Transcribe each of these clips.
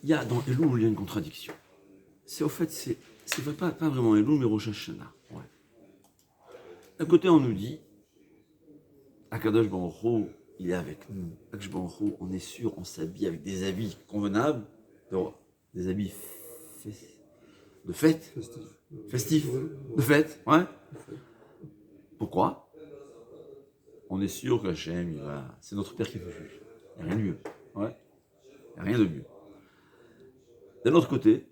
il y a dans Elul, il y a une contradiction. C'est au fait, c'est pas vraiment Elul, mais Rosh Hashanah. Ouais. D'un côté, on nous dit, Akadosh Baruch Hu, il est avec nous. Akadosh Baruch Hu, on est sûr, on s'habille avec des habits convenables, des habits de fête, festifs, de fête, ouais. Pourquoi? On est sûr qu'Hachem, c'est notre Père qui nous juge. Il n'y a rien de mieux. Ouais. Il n'y a rien de mieux. D'un autre côté,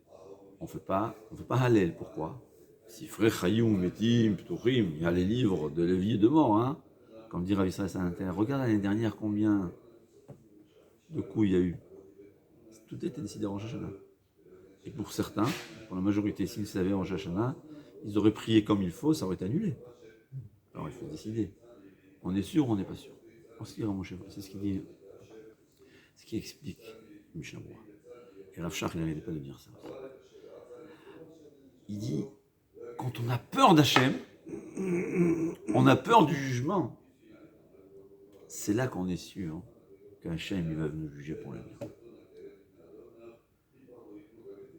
on ne fait pas Hallel. Pourquoi? Si Frère Chayoum, Metim, Pturim, il y a les livres de la vie et de mort, hein. Comme dit Rav Israël Salanter, regarde l'année dernière combien de coups il y a eu. Tout était décidé en Rosh Hashanah. Et pour certains, pour la majorité, s'ils savaient en Rosh Hashanah, ils auraient prié comme il faut, ça aurait été annulé. Alors il faut décider. On est sûr ou on n'est pas sûr? C'est ce qu'il dit, ce qui explique Mishnah Berurah. Et Rav Shach, il n'arrêtait pas de dire ça. Il dit, quand on a peur d'Hachem, on a peur du jugement. C'est là qu'on est sûr qu'Hachem il va nous juger pour le bien. Rav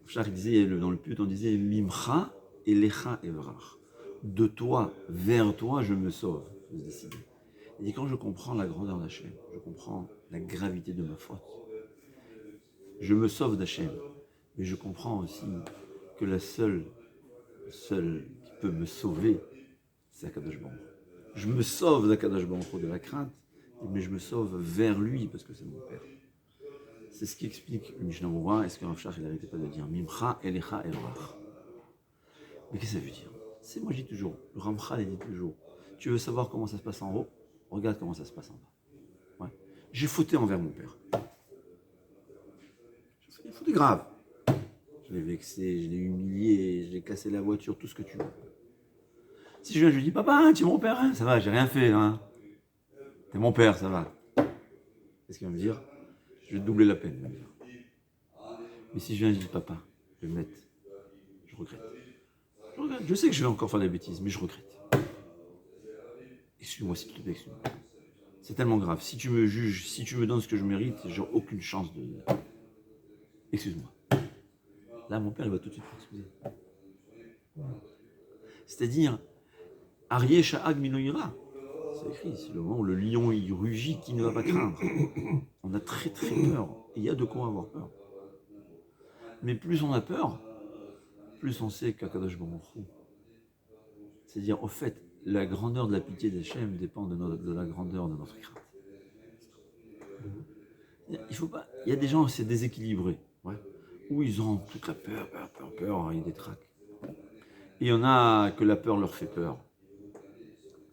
Shach disait, dans le put, on disait, Mimcha et Lecha Evrach. De toi, vers toi, je me sauve. Vous décidez. Il dit, quand je comprends la grandeur d'Hachem, je comprends la gravité de ma faute, je me sauve d'Hachem. Mais je comprends aussi que la seule qui peut me sauver, c'est Akadosh Baruch Hu. Je me sauve d'Akadosh Baruch Hu de la crainte, mais je me sauve vers lui parce que c'est mon Père. C'est ce qui explique le Mishnah Berurah. Est-ce que Rav Shach, il n'arrêtait pas de dire Mimcha, Elecha, Evrach. Mais qu'est-ce que ça veut dire? Moi je dis toujours, le Ramchal il dit toujours, tu veux savoir comment ça se passe en haut, regarde comment ça se passe en bas. Ouais. J'ai fauté envers mon Père. J'ai fait fauté grave. Je l'ai vexé, je l'ai humilié, je l'ai cassé la voiture, tout ce que tu veux. Si je viens, je lui dis, papa, tu es mon père, hein, ça va, j'ai rien fait, hein. T'es mon père, ça va. Qu'est-ce qu'il va me dire? Je vais te doubler la peine, il va me dire. Mais si je viens, je dis, papa, je vais me mettre, je regrette. Je sais que je vais encore faire des bêtises, mais je regrette. Excuse-moi, s'il te plaît, excuse-moi. C'est tellement grave. Si tu me juges, si tu me donnes ce que je mérite, j'ai aucune chance de... Excuse-moi. Là, mon père, il va tout de suite m'excuser. C'est-à-dire, Arié Sha'ag Minoïra. C'est écrit, c'est le moment où le lion il rugit, qui ne va pas craindre. On a très très peur. Et il y a de quoi avoir peur. Mais plus on a peur, plus on sait qu'Akadosh Baruch Hu. C'est-à-dire, au fait, la grandeur de la pitié d'Hachem dépend de la grandeur de notre crainte. Il y a des gens, c'est déséquilibré. Ouais. Où ils ont toute la peur, ils détraquent. Et il y en a que la peur leur fait peur.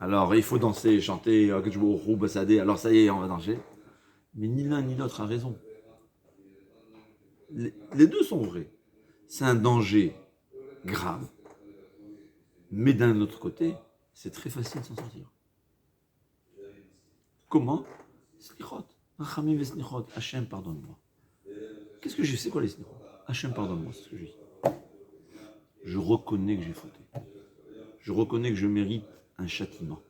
Alors il faut danser, chanter, alors ça y est, on va danser. Mais ni l'un ni l'autre a raison. Les deux sont vrais. C'est un danger grave. Mais d'un autre côté, c'est très facile de s'en sortir. Comment? Slichot. Rachamim ve slichot. Hachem, pardonne-moi. Qu'est-ce que je sais quoi les slichot? Hachem, pardonne-moi, c'est ce que je dis. Je reconnais que j'ai fauté. Je reconnais que je mérite un châtiment.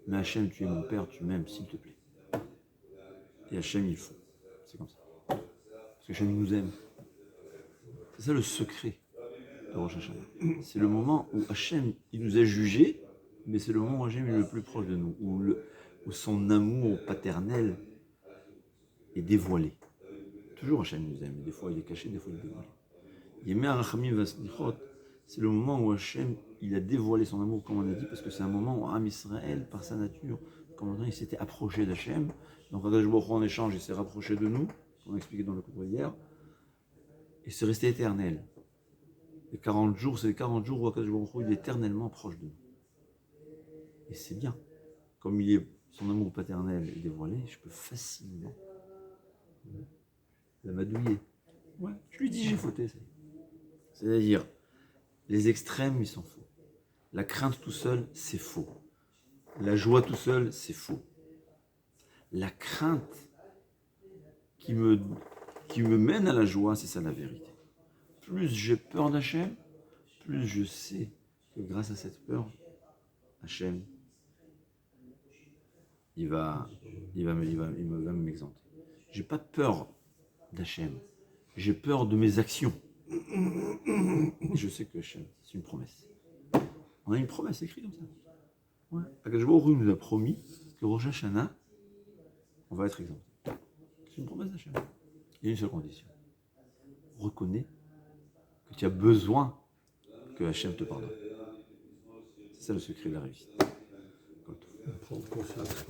Mais Hachem, tu es mon père, tu m'aimes, s'il te plaît. Et Hachem, il faut. C'est comme ça. Parce que Hachem, il nous aime. C'est ça le secret de Rosh Hashanah. C'est le moment où Hachem, il nous a jugés, mais c'est le moment où Hachem est le plus proche de nous, où son amour paternel est dévoilé. Toujours Hachem nous aime, des fois il est caché, des fois il est dévoilé. Yemei Arachamim Vaslichot, c'est le moment où Hachem, il a dévoilé son amour, comme on a dit, parce que c'est un moment où Am Israël, par sa nature, comme on a dit, il s'était approché d'Hachem. Donc Akadosh Baruch Hu, en échange, il s'est rapproché de nous, comme on a expliqué dans le cours hier, et c'est resté éternel. Les 40 jours, c'est les 40 jours où Akadosh Baruch Hu, il est éternellement proche de nous. Et c'est bien. Comme son amour paternel est dévoilé, je peux facilement l'amadouiller. Ouais, je lui dis j'ai fauté. C'est-à-dire, les extrêmes, ils sont faux. La crainte tout seul, c'est faux. La joie tout seul, c'est faux. La crainte qui me mène à la joie, c'est ça la vérité. Plus j'ai peur d'Hachem, plus je sais que grâce à cette peur, Hachem, il va m'exempter. J'ai pas peur d'Hachem, j'ai peur de mes actions. Et je sais que Hachem, c'est une promesse. On a une promesse écrite comme ça. Ouais. Akadosh Baruch Hu nous a promis que Rosh Hashanah, on va être exempté. C'est une promesse d'Hachem. Il y a une seule condition. Reconnais que tu as besoin que Hachem te pardonne. C'est ça le secret de la réussite. Prendre conscience.